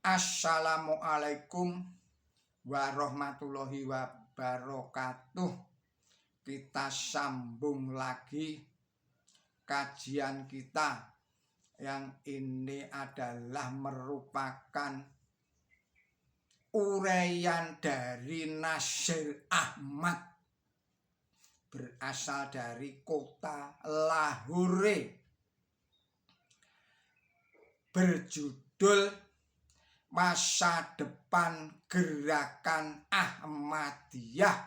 Assalamualaikum warahmatullahi wabarakatuh. Kita sambung lagi kajian kita yang ini adalah merupakan uraian dari Nasir Ahmad, berasal dari kota Lahore, berjudul Masa Depan Gerakan Ahmadiyah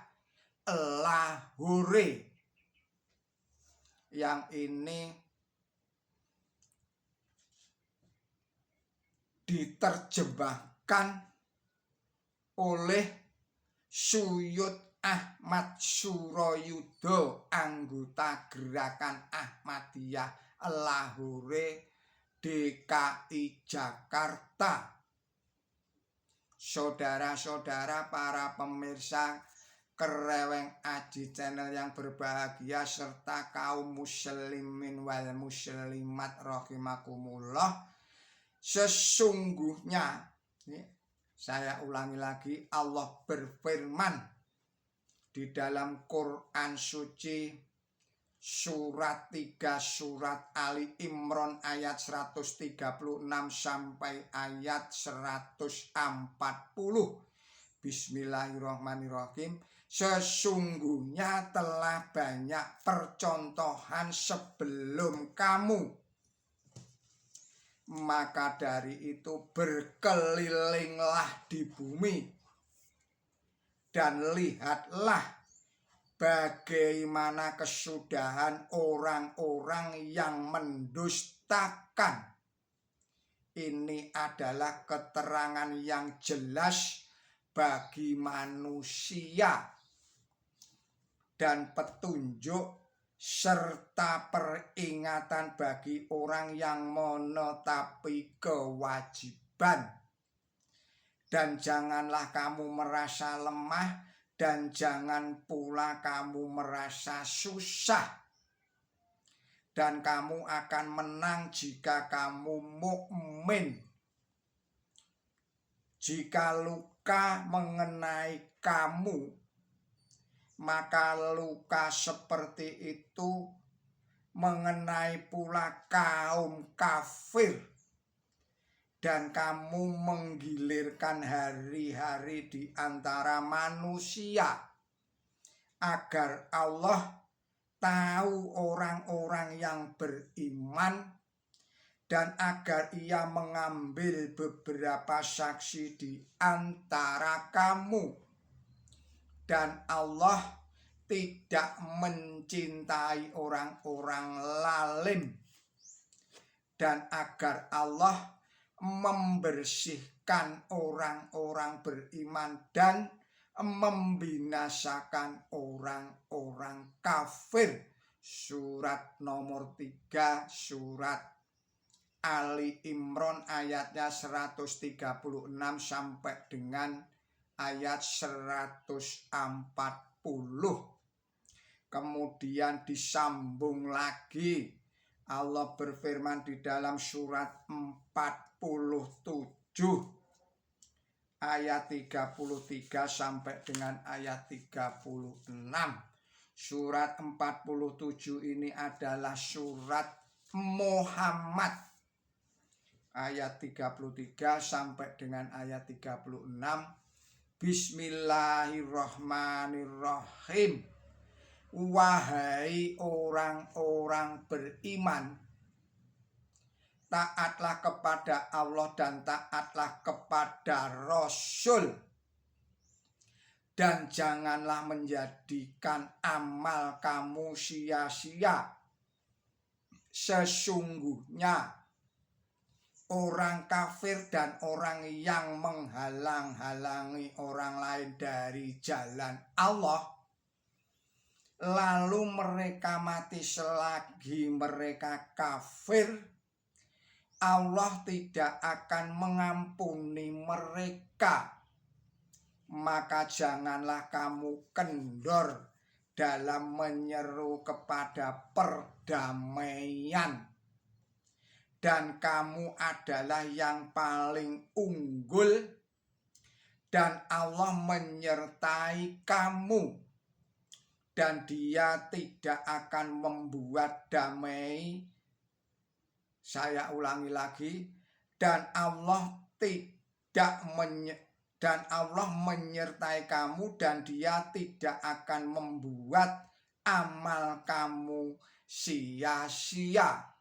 Lahore. Yang ini diterjemahkan oleh Suyud Ahmad Suroyudo, anggota Gerakan Ahmadiyah Lahore, DKI Jakarta. Saudara-saudara para pemirsa Kereweng Aji Channel yang berbahagia, serta kaum muslimin wal muslimat rahimakumullah, sesungguhnya, saya ulangi lagi, Allah berfirman di dalam Quran suci surat 3 surat Ali Imran ayat 136 sampai ayat 140. Bismillahirrahmanirrahim. Sesungguhnya telah banyak percontohan sebelum kamu, maka dari itu berkelilinglah di bumi dan lihatlah bagaimana kesudahan orang-orang yang mendustakan. Ini adalah keterangan yang jelas bagi manusia dan petunjuk serta peringatan bagi orang yang menetapi kewajiban. Dan janganlah kamu merasa lemah, dan jangan pula kamu merasa susah, dan kamu akan menang jika kamu mukmin. Jika luka mengenai kamu, maka luka seperti itu mengenai pula kaum kafir, dan kamu menggilirkan hari-hari di antara manusia, agar Allah tahu orang-orang yang beriman, dan agar Ia mengambil beberapa saksi di antara kamu. Dan Allah tidak mencintai orang-orang lalim, dan agar Allah membersihkan orang-orang beriman dan membinasakan orang-orang kafir. Surat nomor 3 surat Ali Imran ayatnya 136 sampai dengan ayat 140. Kemudian disambung lagi, Allah berfirman di dalam surat 47 ayat 33 sampai dengan ayat 36. Surat 47 ini adalah surat Muhammad, ayat 33 sampai dengan ayat 36. Bismillahirrahmanirrahim. Wahai orang-orang beriman, taatlah kepada Allah dan taatlah kepada Rasul, dan janganlah menjadikan amal kamu sia-sia. Sesungguhnya orang kafir dan orang yang menghalang-halangi orang lain dari jalan Allah, lalu mereka mati selagi mereka kafir, Allah tidak akan mengampuni mereka. Maka janganlah kamu kendor dalam menyeru kepada perdamaian, dan kamu adalah yang paling unggul, dan Allah menyertai kamu, dan Dia tidak akan membuat damai. Saya ulangi lagi, dan Allah menyertai kamu, dan Dia tidak akan membuat amal kamu sia-sia.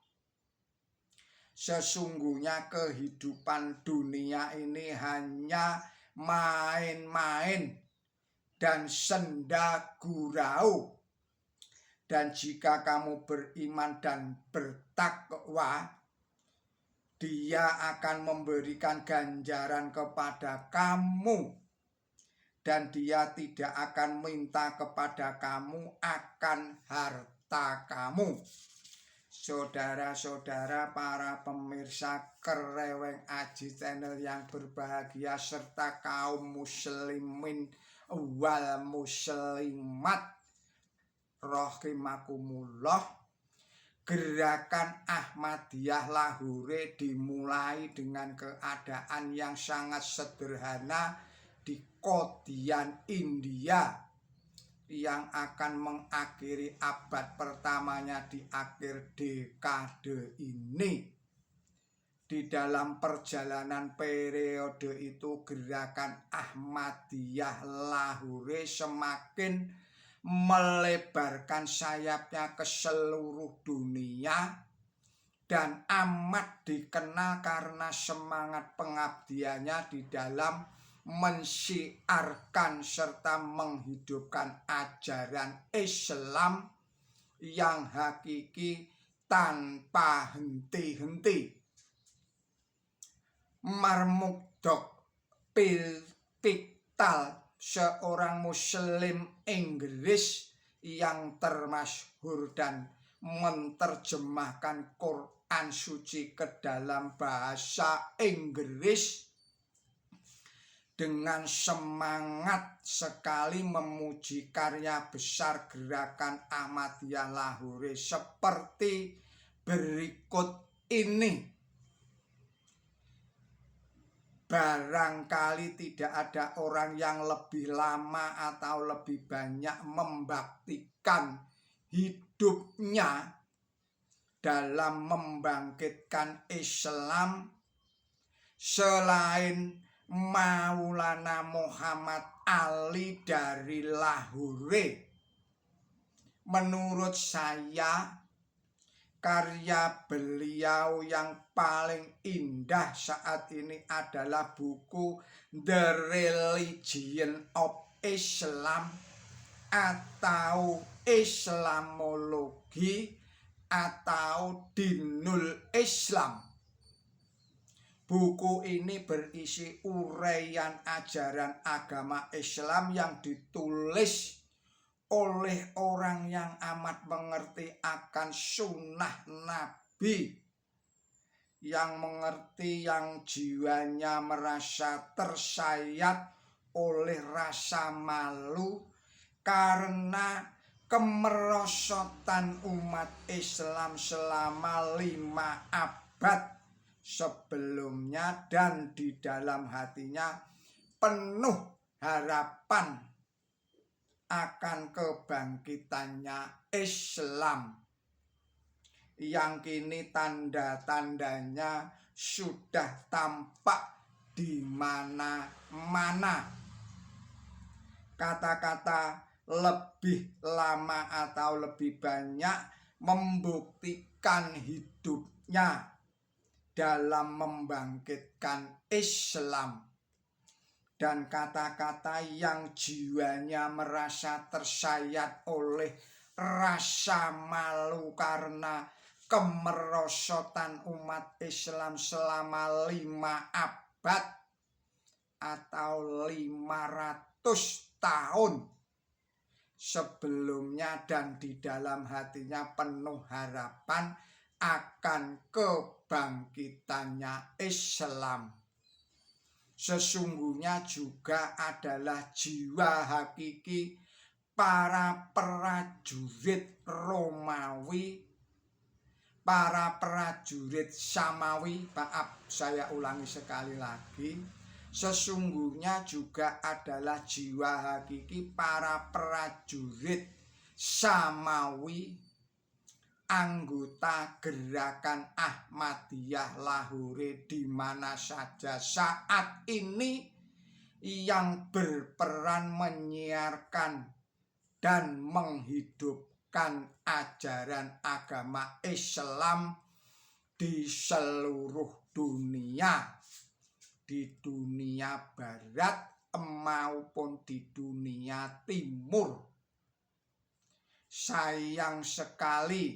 Sesungguhnya kehidupan dunia ini hanya main-main dan senda gurau. Dan jika kamu beriman dan bertakwa, Dia akan memberikan ganjaran kepada kamu, dan Dia tidak akan minta kepada kamu akan harta kamu. Saudara-saudara, para pemirsa Kereweng Aji Channel yang berbahagia, serta kaum muslimin wal muslimat rahimakumullah, gerakan Ahmadiyah Lahore dimulai dengan keadaan yang sangat sederhana di Qadian, India, yang akan mengakhiri abad pertamanya di akhir dekade ini. Di dalam perjalanan periode itu, gerakan Ahmadiyah Lahore semakin melebarkan sayapnya ke seluruh dunia dan amat dikenal karena semangat pengabdiannya di dalam mensyiarkan serta menghidupkan ajaran Islam yang hakiki tanpa henti-henti. Marmukdok Piktal, seorang muslim Inggris yang termasyhur dan menerjemahkan Quran suci ke dalam bahasa Inggris, dengan semangat sekali memuji karya besar gerakan Ahmadiyah Lahore seperti berikut ini. Barangkali tidak ada orang yang lebih lama atau lebih banyak membaktikan hidupnya dalam membangkitkan Islam selain Maulana Muhammad Ali dari Lahore. Menurut saya, karya beliau yang paling indah saat ini adalah buku The Religion of Islam atau Islamologi atau Dinul Islam. Buku ini berisi uraian ajaran agama Islam yang ditulis oleh orang yang amat mengerti akan sunnah Nabi, yang mengerti, yang jiwanya merasa tersayat oleh rasa malu karena kemerosotan umat Islam selama 5 abad sebelumnya, dan di dalam hatinya penuh harapan akan kebangkitannya Islam yang kini tanda-tandanya sudah tampak di mana-mana. Kata-kata lebih lama atau lebih banyak membuktikan hidupnya dalam membangkitkan Islam, dan kata-kata yang jiwanya merasa tersayat oleh rasa malu karena kemerosotan umat Islam selama 5 abad atau 500 tahun sebelumnya, dan di dalam hatinya penuh harapan akan kebangkitannya Islam. Sesungguhnya juga adalah jiwa hakiki para prajurit Romawi para prajurit samawi, maaf saya ulangi sekali lagi, sesungguhnya juga adalah jiwa hakiki para prajurit samawi, anggota gerakan Ahmadiyah Lahore di mana saja saat ini, yang berperan menyiarkan dan menghidupkan ajaran agama Islam di seluruh dunia, di dunia barat maupun di dunia timur. Sayang sekali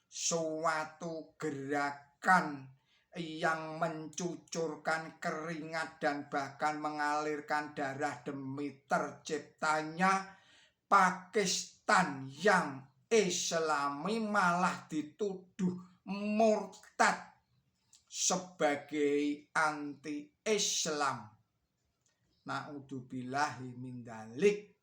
suatu gerakan yang mencucurkan keringat dan bahkan mengalirkan darah demi terciptanya Pakistan yang Islami malah dituduh murtad sebagai anti-Islam. Na'udzubillahi min dzalik.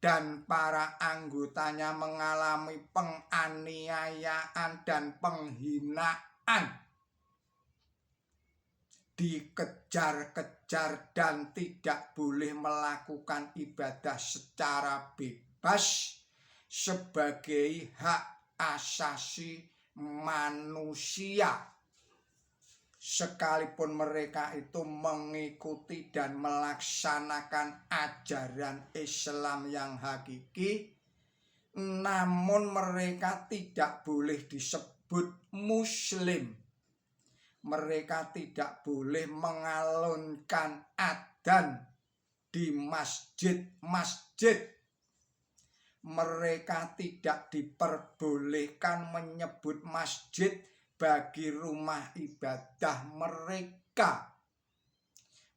Dan para anggotanya mengalami penganiayaan dan penghinaan, dikejar-kejar dan tidak boleh melakukan ibadah secara bebas sebagai hak asasi manusia, sekalipun mereka itu mengikuti dan melaksanakan ajaran Islam yang hakiki, namun mereka tidak boleh disebut muslim. Mereka tidak boleh mengalunkan adzan di masjid-masjid. Mereka tidak diperbolehkan menyebut masjid bagi rumah ibadah mereka.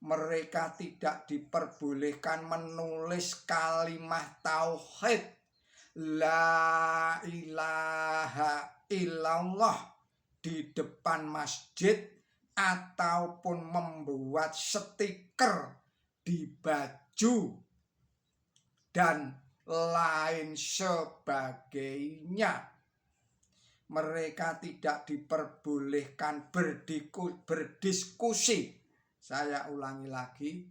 Mereka tidak diperbolehkan menulis kalimat tauhid la ilaha illallah di depan masjid ataupun membuat stiker di baju dan lain sebagainya. Mereka tidak diperbolehkan berdiskusi. Saya ulangi lagi,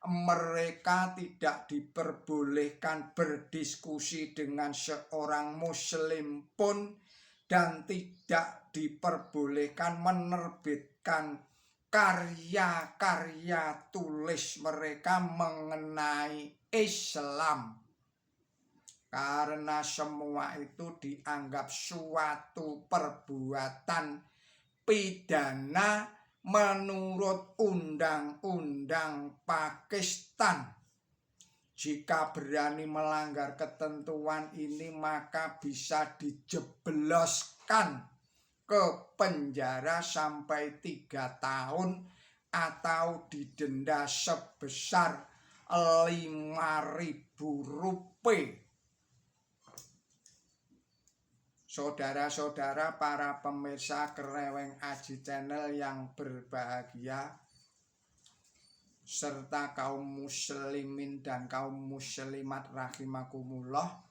mereka tidak diperbolehkan berdiskusi dengan seorang muslim pun, dan tidak diperbolehkan menerbitkan karya-karya tulis mereka mengenai Islam, karena semua itu dianggap suatu perbuatan pidana menurut undang-undang Pakistan. Jika berani melanggar ketentuan ini, maka bisa dijebloskan ke penjara sampai 3 tahun atau didenda sebesar 5.000 rupiah. Saudara-saudara para pemirsa Kreweng Aji Channel yang berbahagia, serta kaum muslimin dan kaum muslimat rahimakumullah,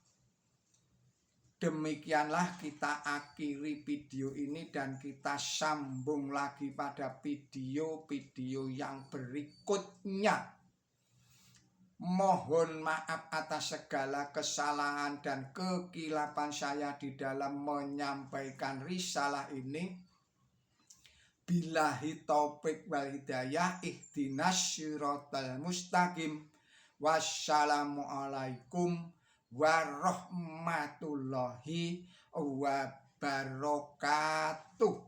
demikianlah kita akhiri video ini dan kita sambung lagi pada video-video yang berikutnya. Mohon maaf atas segala kesalahan dan kekilapan saya di dalam menyampaikan risalah ini. Billahi taufik wal hidayah, ihdinas siratal mustaqim. Wassalamualaikum warahmatullahi wabarakatuh.